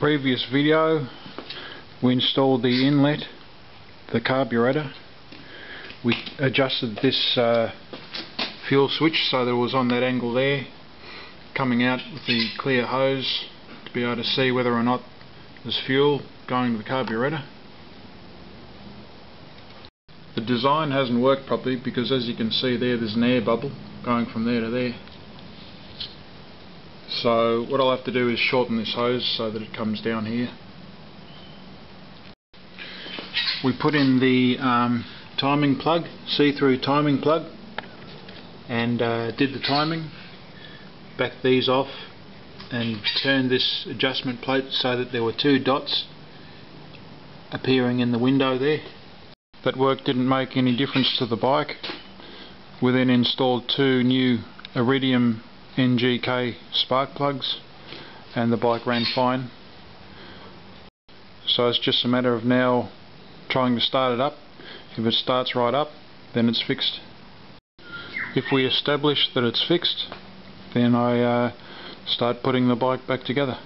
previous video we installed the inlet, the carburetor. We adjusted this fuel switch so that it was on that angle there, coming out with the clear hose to be able to see whether or not there's fuel going to the carburetor. The design hasn't worked properly because, as you can see there's an air bubble going from there to there. So what I'll have to do is shorten this hose so that it comes down here. We put in the timing plug, see-through timing plug, and did the timing, backed these off and turned this adjustment plate so that there were two dots appearing in the window there. That work didn't make any difference to the bike. We then installed two new Iridium NGK spark plugs and the bike ran fine. So it's just a matter of now trying to start it up. If it starts right up, then it's fixed. If we establish that it's fixed, then I start putting the bike back together.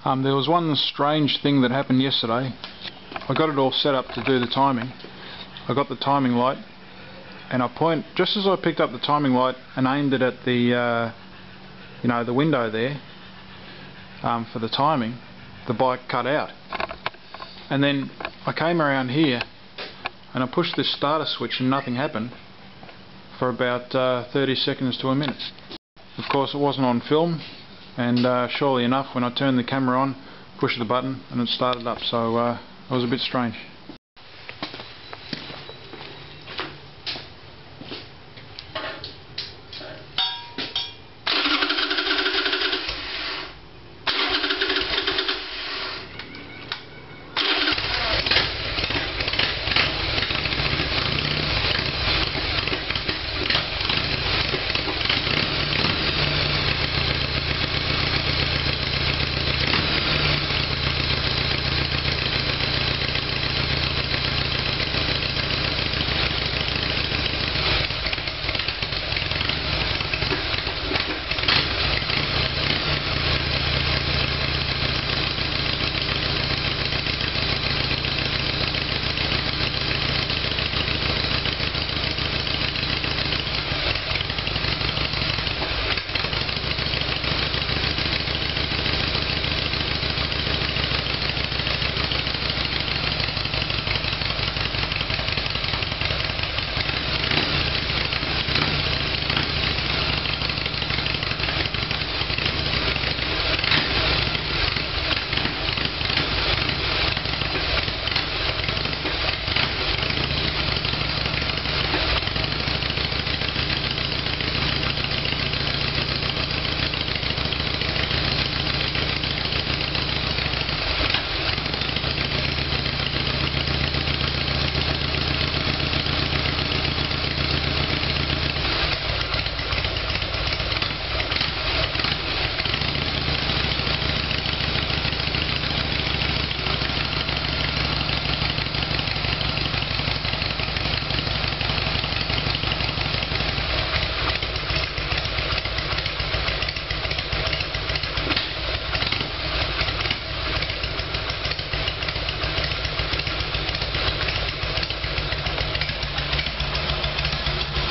There was one strange thing that happened yesterday. I got it all set up to do the timing. I got the timing light, and just as I picked up the timing light and aimed it at the the window there for the timing, the bike cut out. And then I came around here and I pushed this starter switch and nothing happened for about 30 seconds to a minute. Of course it wasn't on film, and surely enough when I turned the camera on, pushed the button and it started up, so it was a bit strange.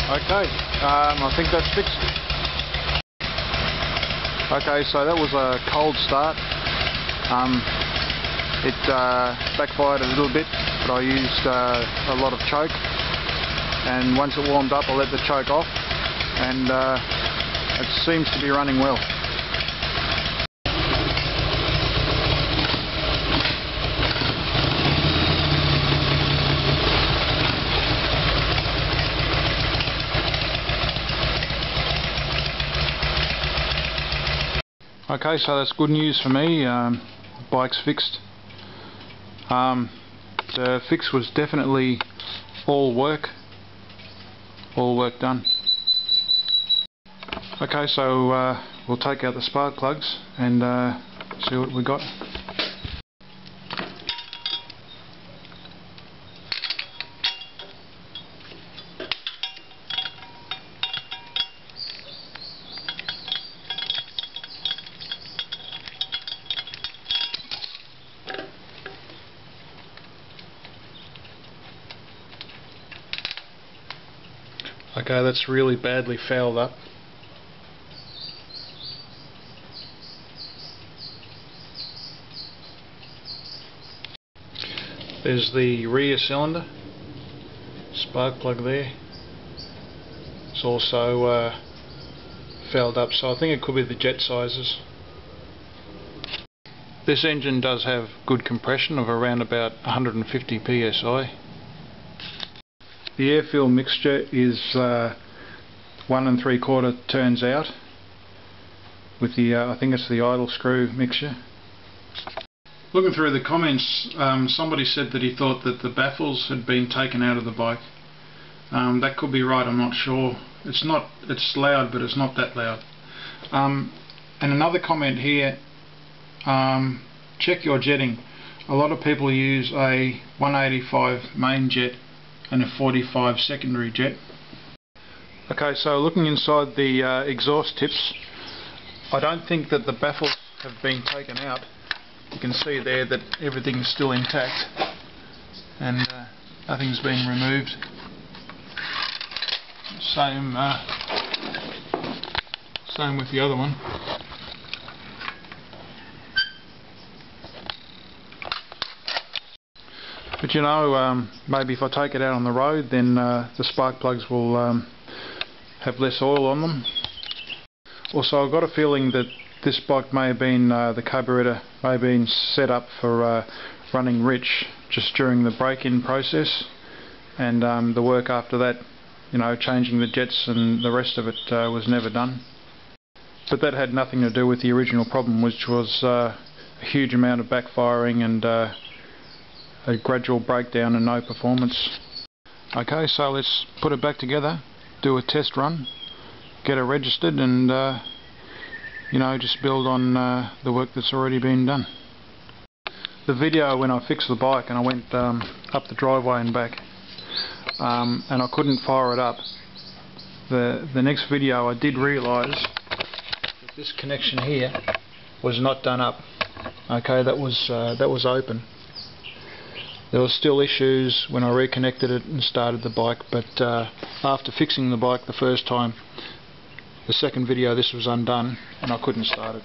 Okay, I think that's fixed. Okay, so that was a cold start. It backfired a little bit, but I used a lot of choke, and once it warmed up I let the choke off, and it seems to be running well. Okay, so that's good news for me. Bike's fixed. The fix was definitely all work done. Okay, so we'll take out the spark plugs and see what we got. Okay, that's really badly fouled up. There's the rear cylinder, spark plug there. It's also fouled up, so I think it could be the jet sizes. This engine does have good compression of around about 150 psi. The air-fuel mixture is 1 3/4 turns out with the I think it's the idle screw mixture. Looking through the comments, somebody said that he thought that the baffles had been taken out of the bike. That could be right, I'm not sure. It's loud, but it's not that loud. And another comment here, check your jetting. A lot of people use a 185 main jet and a 45 secondary jet. Okay, so looking inside the exhaust tips, I don't think that the baffles have been taken out. You can see there that everything's still intact and nothing's been removed. Same with the other one. But you know, maybe if I take it out on the road, then the spark plugs will have less oil on them. Also, I've got a feeling that this bike may have been, the carburetor may have been set up for running rich just during the break-in process, and the work after that, you know, changing the jets and the rest of it was never done. But that had nothing to do with the original problem, which was a huge amount of backfiring and a gradual breakdown and no performance. Okay, so let's put it back together, do a test run, get it registered, and you know, just build on the work that's already been done. The video when I fixed the bike and I went up the driveway and back, and I couldn't fire it up. The next video I did realise that this connection here was not done up. Okay, that was open. There were still issues when I reconnected it and started the bike, but after fixing the bike the first time, the second video this was undone and I couldn't start it.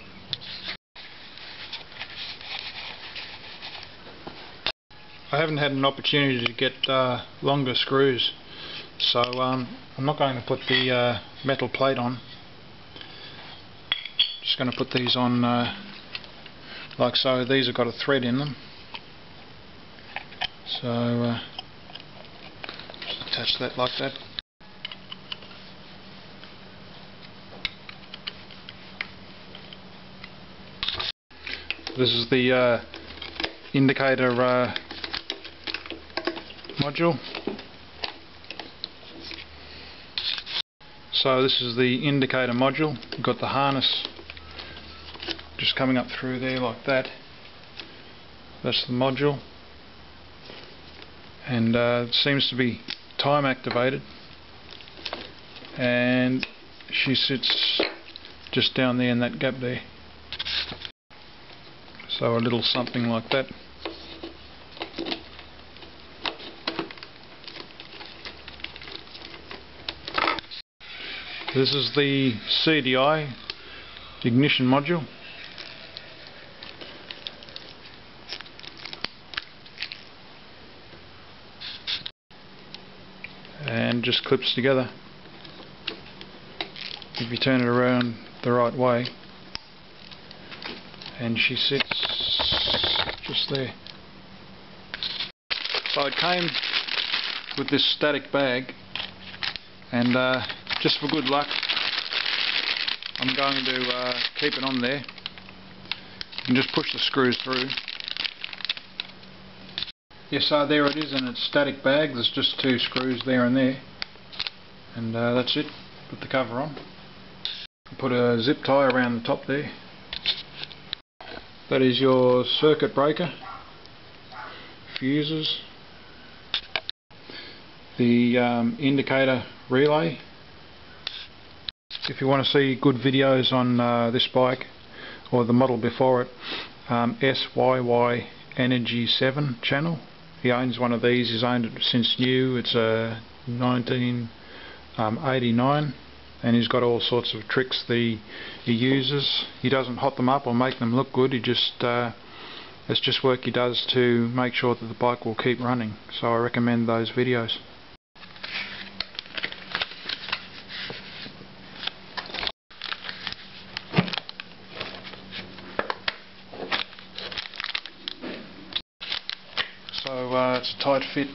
I haven't had an opportunity to get longer screws, so I'm not going to put the metal plate on. Just going to put these on like so. These have got a thread in them. So just attach that like that. This is the indicator module. So this is the indicator module. You've got the harness just coming up through there like that. That's the module. And it seems to be time activated, and she sits just down there in that gap there, so a little something like that. This is the CDI ignition module. And just clips together if you turn it around the right way, and she sits just there. So it came with this static bag, and just for good luck I'm going to keep it on there. You can just push the screws through. Yes, so there it is in its static bag. There's just 2 screws there and there, and that's it. Put the cover on. Put a zip tie around the top there. That is your circuit breaker, fuses, the indicator relay. If you want to see good videos on this bike or the model before it, SYY Energy 7 channel. He owns one of these. He's owned it since new. It's a 89, and he's got all sorts of tricks that he uses. He doesn't hot them up or make them look good. He just it's just work he does to make sure that the bike will keep running. So I recommend those videos. So it's a tight fit.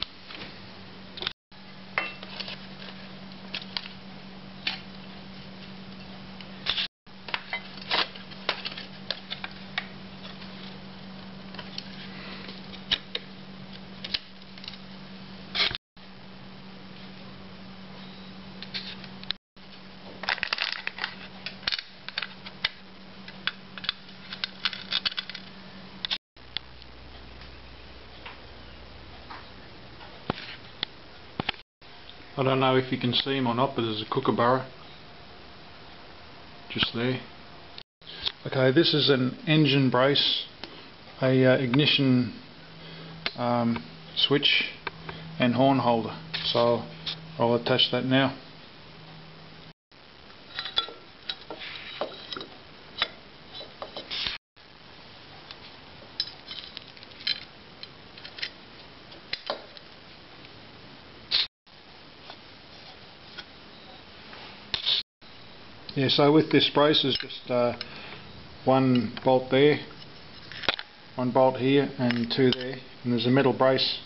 I don't know if you can see him or not, but there's a kookaburra just there. Okay, this is an engine brace, a ignition switch and horn holder. So I'll attach that now. Yeah, so with this brace is just one bolt there, one bolt here and two there, and there's a metal brace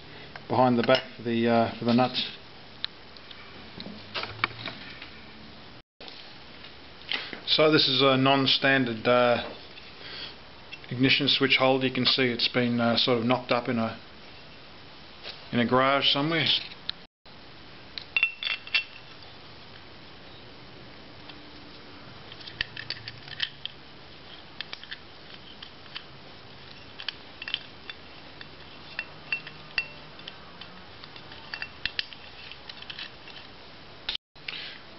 behind the back for the nuts. So this is a non-standard ignition switch holder. You can see it's been sort of knocked up in a garage somewhere.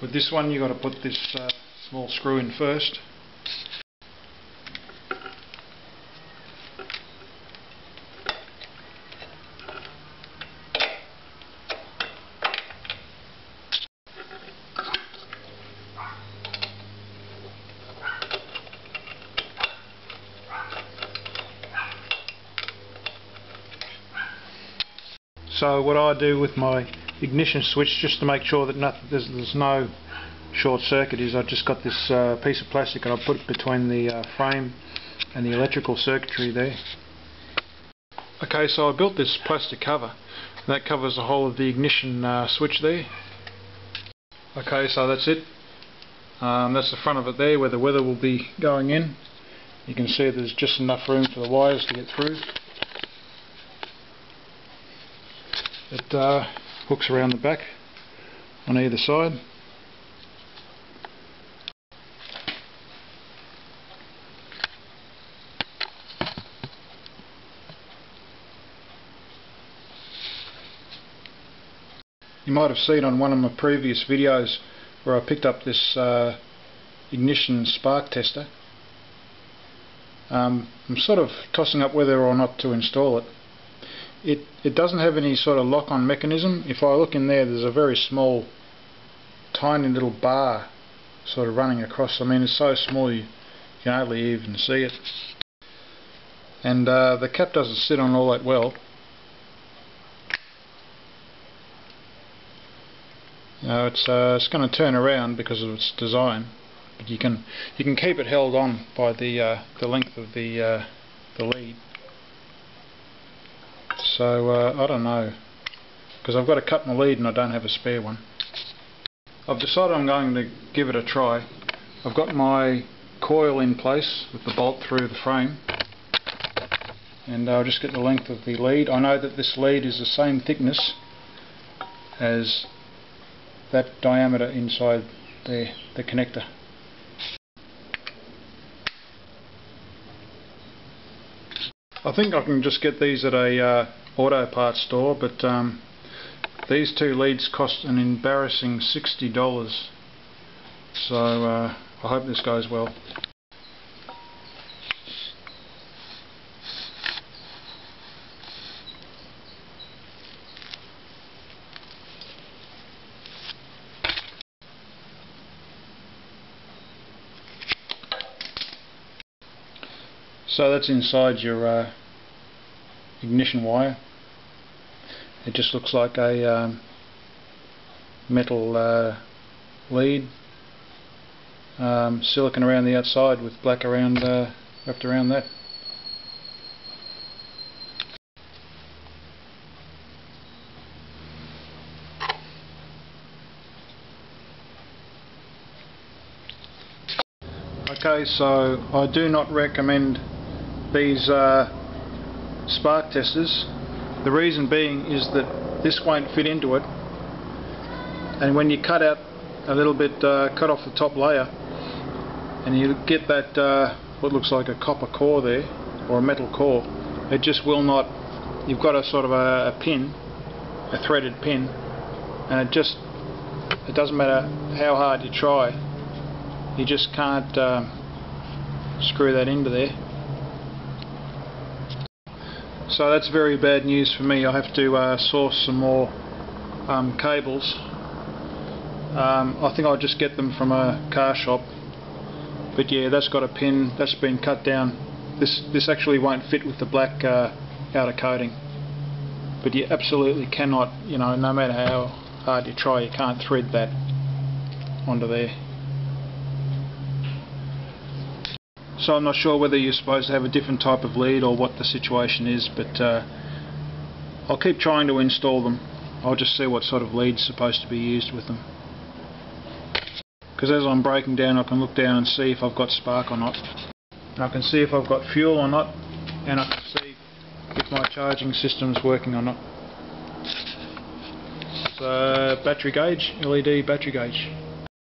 With this one you got to put this small screw in first. So what I do with my ignition switch, just to make sure that there's no short circuit, is I've just got this piece of plastic and I put it between the frame and the electrical circuitry there. Okay, so I built this plastic cover, and that covers the whole of the ignition switch there. Okay, so that's it. That's the front of it there, where the weather will be going in. You can see there's just enough room for the wires to get through. It hooks around the back on either side. You might have seen on one of my previous videos where I picked up this ignition spark tester. I'm sort of tossing up whether or not to install it. It doesn't have any sort of lock-on mechanism. If I look in there, there's a very small, tiny little bar sort of running across. I mean, it's so small you can hardly even see it. And the cap doesn't sit on all that well. You know, it's going to turn around because of its design, but you can keep it held on by the length of the lead. So I don't know, because I've got to cut my lead and I don't have a spare one. I've decided I'm going to give it a try. I've got my coil in place with the bolt through the frame, and I'll just get the length of the lead. I know that this lead is the same thickness as that diameter inside the connector. I think I can just get these at a auto parts store, but these two leads cost an embarrassing $60, so I hope this goes well. So that's inside your ignition wire. It just looks like a metal lead, silicon around the outside with black around wrapped around that. Okay, so I do not recommend these spark testers. The reason being is that this won't fit into it, and when you cut out a little bit, cut off the top layer, and you get that what looks like a copper core there, or a metal core, it just will not. You've got a sort of a pin, a threaded pin, and it doesn't matter how hard you try, you just can't screw that into there. So that's very bad news for me. I have to source some more cables. I think I'll just get them from a car shop. But yeah, that's got a pin that's been cut down. This actually won't fit with the black outer coating. But you absolutely cannot, you know, no matter how hard you try, you can't thread that onto there. So I'm not sure whether you're supposed to have a different type of lead or what the situation is, but I'll keep trying to install them. I'll just see what sort of lead's supposed to be used with them. Because as I'm breaking down, I can look down and see if I've got spark or not. And I can see if I've got fuel or not, and I can see if my charging system's working or not. So battery gauge, LED battery gauge.